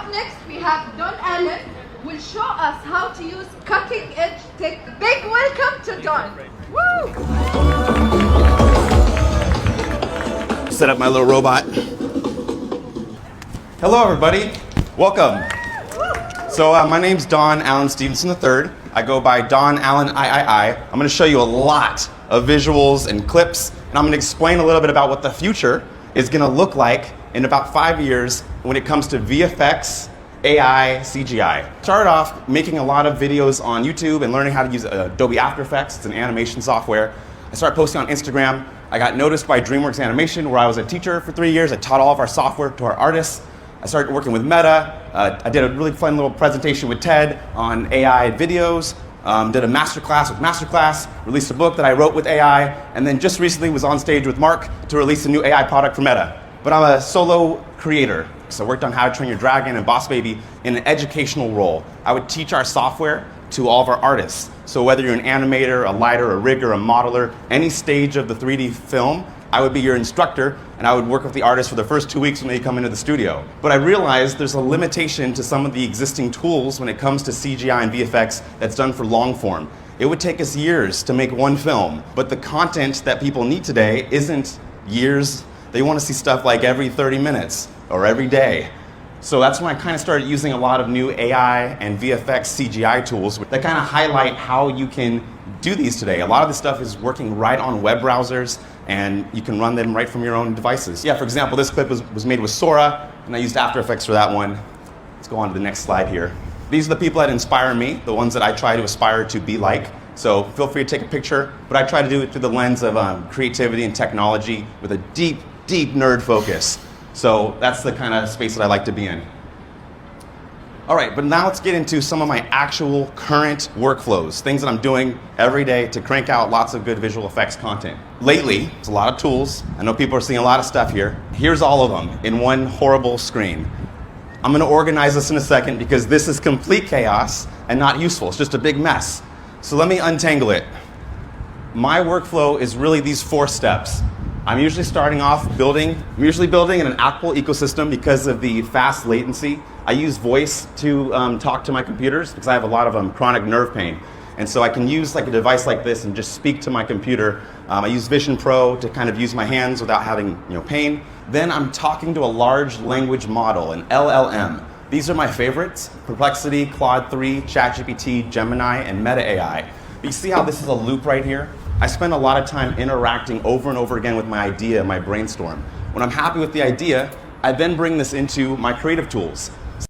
Up next, we have Don Allen, who will show us how to use cutting-edge tech. Big welcome to Don. Woo! Set up my little robot. Hello, everybody. Welcome. So my name's Don Allen Stevenson III. I go by Don Allen III. I'm going to show you a lot of visuals and clips, and I'm going to explain a little bit about what the future is going to look like in about 5 years when it comes to VFX, AI, CGI. Started off making a lot of videos on YouTube and learning how to use Adobe After Effects. It's an animation software. I started posting on Instagram. I got noticed by DreamWorks Animation, where I was a teacher for 3 years. I taught all of our software to our artists. I started working with Meta. I did a really fun little presentation with Ted on AI videos. Did a masterclass with Masterclass, released a book that I wrote with AI, and then just recently was on stage with Mark to release a new AI product for Meta. But I'm a solo creator, so I worked on How to Train Your Dragon and Boss Baby in an educational role. I would teach our software to all of our artists. So whether you're an animator, a lighter, a rigger, a modeler, any stage of the 3D film, I would be your instructor, and I would work with the artists for the first 2 weeks when they come into the studio. But I realized there's a limitation to some of the existing tools when it comes to CGI and VFX that's done for long form. It would take us years to make one film, but the content that people need today isn't years. They want to see stuff like every 30 minutes or every day. So that's when I kind of started using a lot of new AI and VFX CGI tools that kind of highlight how you can do these today. A lot of this stuff is working right on web browsers, and you can run them right from your own devices. Yeah, for example, this clip was made with Sora, and I used After Effects for that one. Let's go on to the next slide here. These are the people that inspire me, the ones that I try to aspire to be like. So feel free to take a picture, but I try to do it through the lens of creativity and technology with a deep, deep nerd focus. So that's the kind of space that I like to be in. All right, but now let's get into some of my actual current workflows, things that I'm doing every day to crank out lots of good visual effects content. Lately, it's a lot of tools. I know people are seeing a lot of stuff here. Here's all of them in one horrible screen. I'm gonna organize this in a second because this is complete chaos and not useful. It's just a big mess. So let me untangle it. My workflow is really these 4 steps. I'm usually starting off building in an Apple ecosystem because of the fast latency. I use voice to talk to my computers because I have a lot of chronic nerve pain. And so I can use like a device like this and just speak to my computer. I use Vision Pro to kind of use my hands without having pain. Then I'm talking to a large language model, an LLM. These are my favorites: Perplexity, Claude 3, ChatGPT, Gemini, and Meta AI. But you see how this is a loop right here? I spend a lot of time interacting over and over again with my idea, my brainstorm. When I'm happy with the idea, I then bring this into my creative tools.